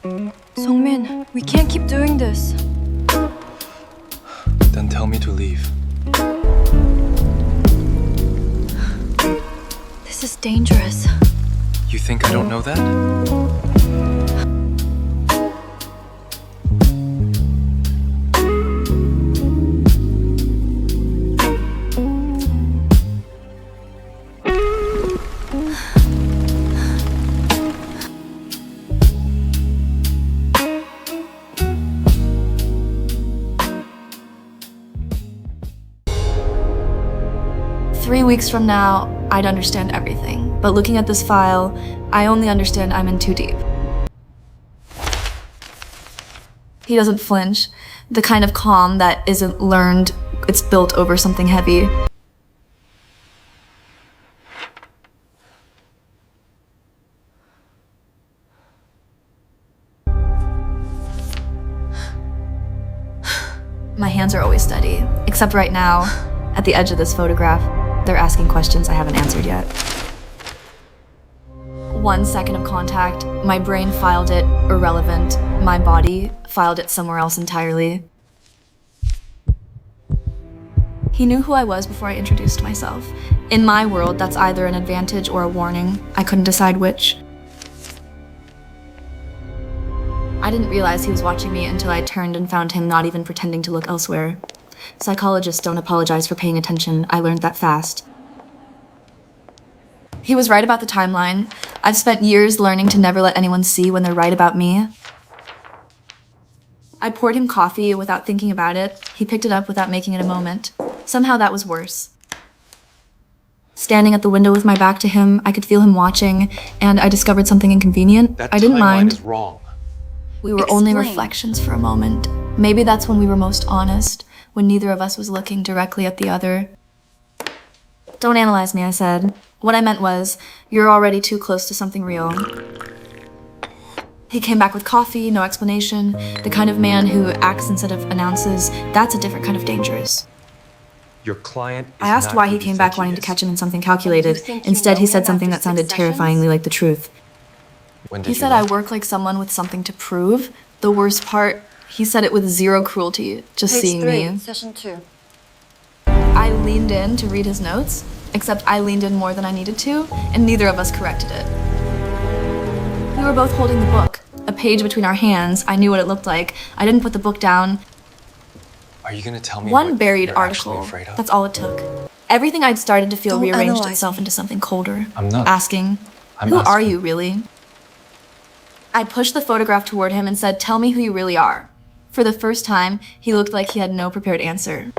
Sungmin, we can't keep doing this. Then tell me to leave. This is dangerous. You think I don't know that? Three weeks from now, I'd understand everything. But looking at this file, I only understand I'm in too deep. He doesn't flinch. The kind of calm that isn't learned, it's built over something heavy. My hands are always steady, except right now, at the edge of this photograph. They're asking questions I haven't answered yet. 1 second of contact, my brain filed it irrelevant, my body filed it somewhere else entirely. He knew who I was before I introduced myself. In my world, that's either an advantage or a warning. I couldn't decide which. I didn't realize he was watching me until I turned and found him not even pretending to look elsewhere. Psychologists don't apologize for paying attention. I learned that fast. He was right about the timeline. I've spent years learning to never let anyone see when they're right about me. I poured him coffee without thinking about it. He picked it up without making it a moment. Somehow that was worse. Standing at the window with my back to him, I could feel him watching, and I discovered something inconvenient. I didn't mind. That timeline is wrong. We were only reflections for a moment. Maybe that's when we were most honest, when neither of us was looking directly at the other. Don't analyze me, I said. What I meant was, you're already too close to something real. He came back with coffee, no explanation. The kind of man who acts instead of announces, that's a different kind of dangerous. Your client is I asked not why who he you came think back he wanting to is. catch him in something calculated. You think you Instead, know he said him something after that sounded 6 terrifyingly sessions? like the truth. When did He you said I learn? work like someone with something to prove. The worst part, he said it with zero cruelty, just seeing me. Session 2. I leaned in to read his notes, except I leaned in more than I needed to, and neither of us corrected it. We were both holding the book, a page between our hands. I knew what it looked like. I didn't put the book down. Are you gonna tell me One what buried you're actually article. afraid of? That's all it took. Everything I'd started to feel Don't rearranged analyze itself me. into something colder. I'm not. Asking, I'm who are asking. you really? I pushed the photograph toward him and said, tell me who you really are. For the first time, he looked like he had no prepared answer.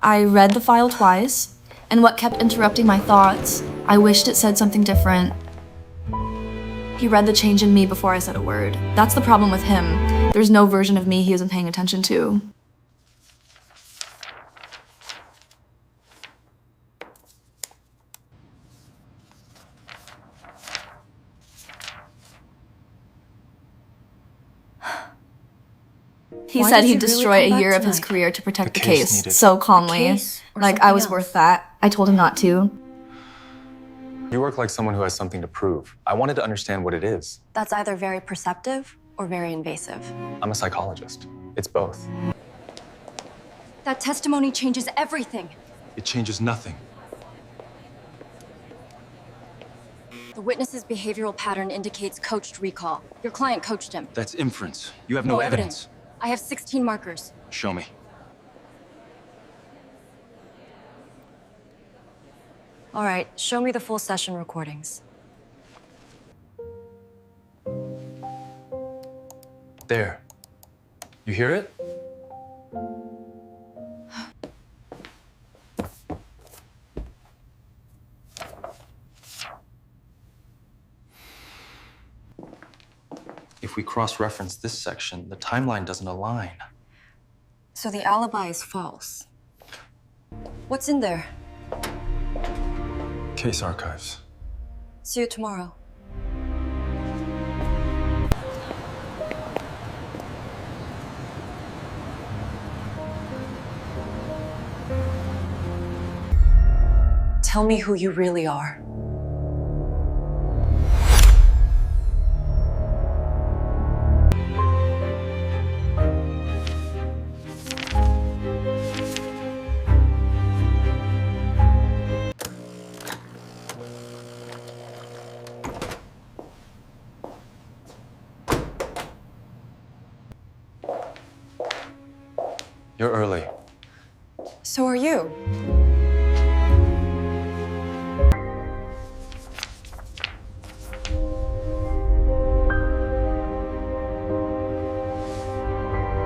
I read the file twice, and what kept interrupting my thoughts, I wished it said something different. He read the change in me before I said a word. That's the problem with him. There's no version of me he isn't paying attention to. He Why said did he'd you really destroy come a year back of his tonight? career to protect The the case case needed- so calmly. case or Like I something was else? worth that. I told him not to. You work like someone who has something to prove. I wanted to understand what it is. That's either very perceptive or very invasive. I'm a psychologist. It's both. That testimony changes everything. It changes nothing. The witness's behavioral pattern indicates coached recall. Your client coached him. That's inference. You have no evidence. I have 16 markers. Show me. All right, show me the full session recordings. There. You hear it? If we cross-reference this section, the timeline doesn't align. So the alibi is false. What's in there? Case archives. See you tomorrow. Tell me who you really are. You're early. So are you.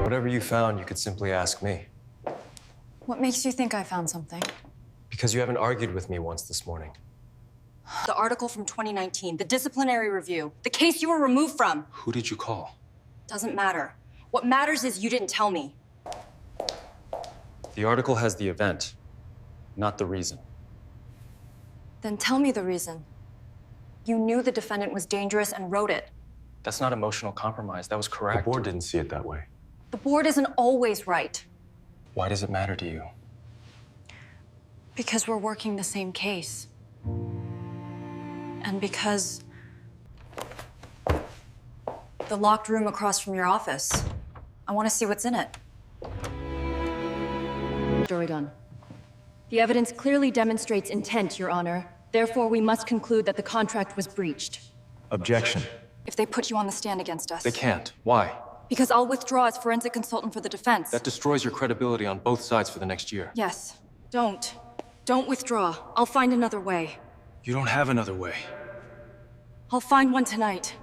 Whatever you found, you could simply ask me. What makes you think I found something? Because you haven't argued with me once this morning. The article from 2019, the disciplinary review, the case you were removed from. Who did you call? Doesn't matter. What matters is you didn't tell me. The article has the event, not the reason. Then tell me the reason. You knew the defendant was dangerous and wrote it. That's not emotional compromise. That was The correct. board didn't see it that way. The board isn't always right. Why does it matter to you? Because we're working the same case. And because the locked room across from your office. I want to see what's in it. Jury done. The evidence clearly demonstrates intent, Your Honor. Therefore, we must conclude that the contract was breached. Objection. If they put you on the stand against us. They can't. Why? Because I'll withdraw as forensic consultant for the defense. That destroys your credibility on both sides for the next year. Yes. Don't. Don't withdraw. I'll find another way. You don't have another way. I'll find one tonight.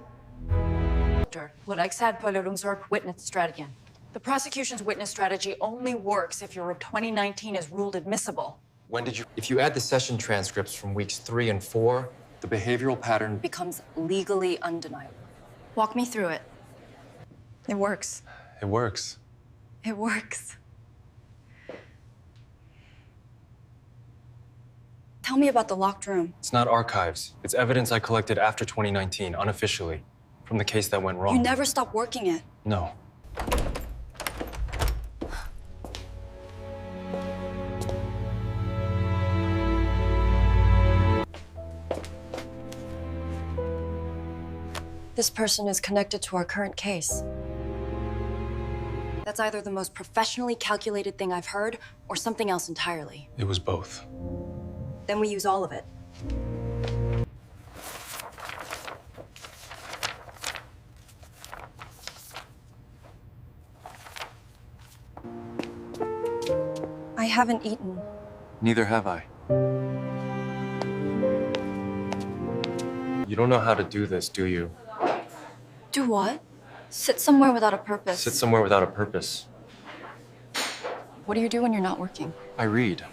Witness strategy. The prosecution's witness strategy only works if your 2019 is ruled admissible. When did you... If you add the session transcripts from weeks 3 and 4, the behavioral pattern... Becomes legally undeniable. Walk me through it. It works. It works. It works. Tell me about the locked room. It's not archives. It's evidence I collected after 2019, unofficially, from the case that went wrong. You never stopped working it. No. This person is connected to our current case. That's either the most professionally calculated thing I've heard or something else entirely. It was both. Then we use all of it. I haven't eaten. Neither have I. You don't know how to do this, do you? Do what? Sit somewhere without a purpose. Sit somewhere without a purpose. What do you do when you're not working? I read.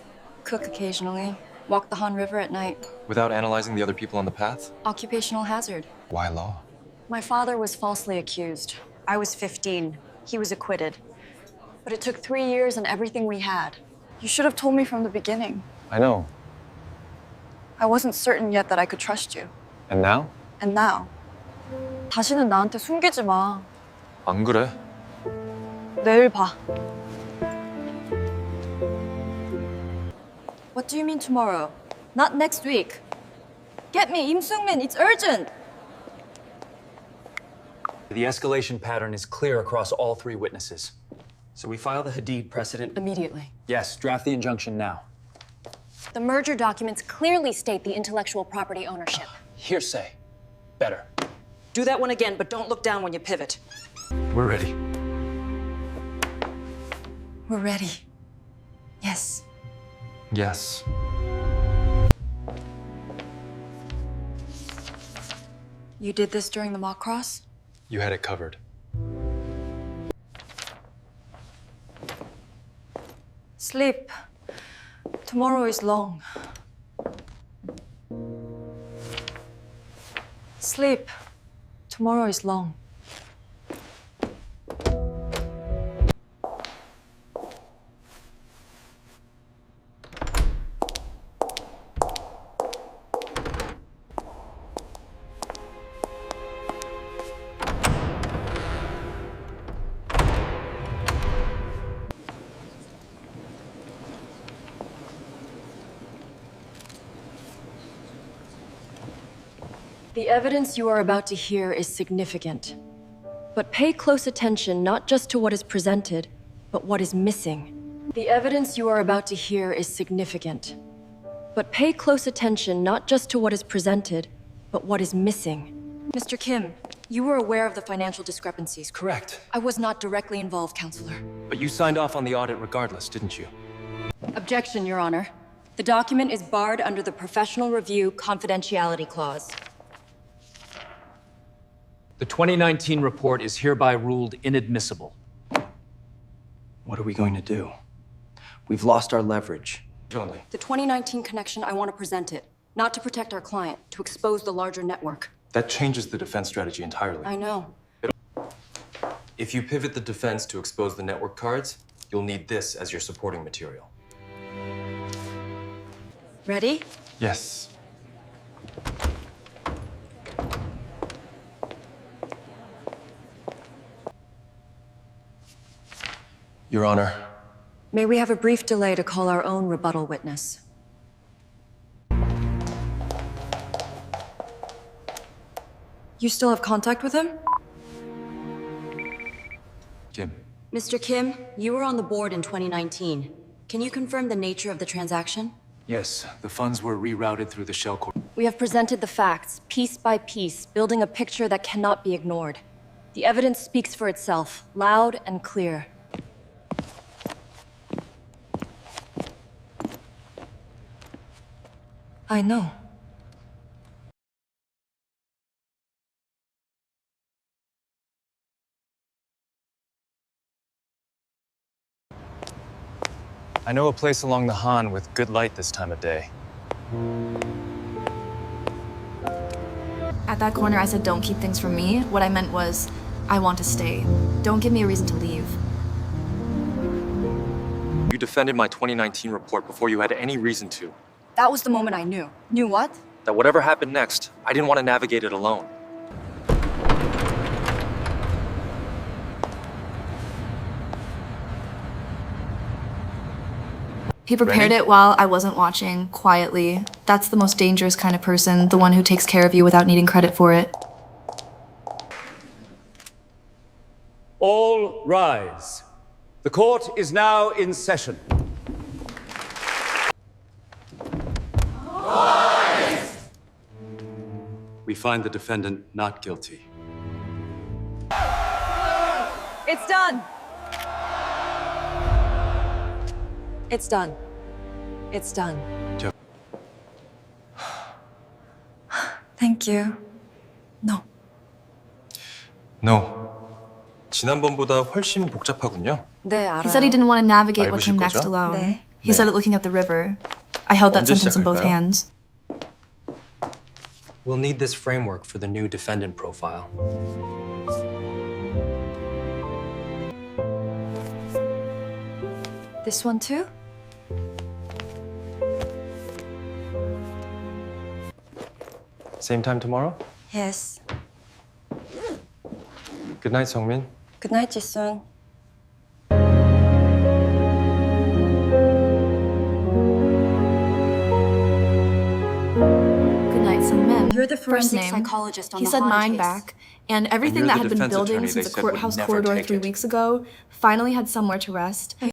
Cook occasionally. Walk the Han River at night. Without analyzing the other people on the path? Occupational hazard. Why law? My father was falsely accused. I was 15. He was acquitted. But it took 3 years and everything we had. You should have told me from the beginning. I know. I wasn't certain yet that I could trust you. And now? And now. 다시는 나한테 숨기지 마. 안 그래? 내일 봐. What do you mean tomorrow? Not next week. Get me, Im Sung-min, it's urgent. The escalation pattern is clear across all 3 witnesses. So we file the Hadid precedent. Immediately. Yes, draft the injunction now. The merger documents clearly state the intellectual property ownership. Hearsay. Better. Do that one again, but don't look down when you pivot. We're ready. We're ready. Yes. Yes. You did this during the mock cross? You had it covered. Sleep. Tomorrow is long. Sleep. Tomorrow is long. The evidence you are about to hear is significant. But pay close attention not just to what is presented, but what is missing. The evidence you are about to hear is significant. But pay close attention not just to what is presented, but what is missing. Mr. Kim, You were aware of the financial discrepancies, correct? Correct. I was not directly involved, Counselor. But you signed off on the audit regardless, didn't you? Objection, Your Honor. The document is barred under the Professional Review Confidentiality Clause. The 2019 report is hereby ruled inadmissible. What are we going to do? We've lost our leverage. Only. The 2019 connection, I want to present it. Not to protect our client, to expose the larger network. That changes the defense strategy entirely. I know. If you pivot the defense to expose the network cards, you'll need this as your supporting material. Ready? Yes. Your Honor, May we have a brief delay to call our own rebuttal witness? You still have contact with him? Kim. Mr. Kim, you were on the board in 2019. Can you confirm the nature of the transaction? Yes, the funds were rerouted through the shell corp. We have presented the facts, piece by piece, building a picture that cannot be ignored. The evidence speaks for itself, loud and clear. I know. I know a place along the Han with good light this time of day. At that corner, I said, don't keep things from me. What I meant was, I want to stay. Don't give me a reason to leave. You defended my 2019 report before you had any reason to. That was the moment I knew. Knew what? That whatever happened next, I didn't want to navigate it alone. He prepared Ready? it while I wasn't watching, quietly. That's the most dangerous kind of person, the one who takes care of you without needing credit for it. All rise. The court is now in session. We find the defendant not guilty. It's done! It's done. It's done. Thank you. No. No. 지난번보다 훨씬 복잡하군요. 네, 알아요. He said he didn't want to navigate what 밟으실 came next 거죠? alone. 네. He said it looking at the river. I held that 언제 sentence in both 시작할까요? hands. We'll need this framework for the new defendant profile. This one too? Same time tomorrow? Yes. Good night, Sungmin. Good night, Jisun. Good night, Sunmin. You're the First forensic name. psychologist on He the said Han mine case. back, and everything you're that the had been defense building attorney since they the said would courthouse never corridor take 3 it. weeks ago finally had somewhere to rest.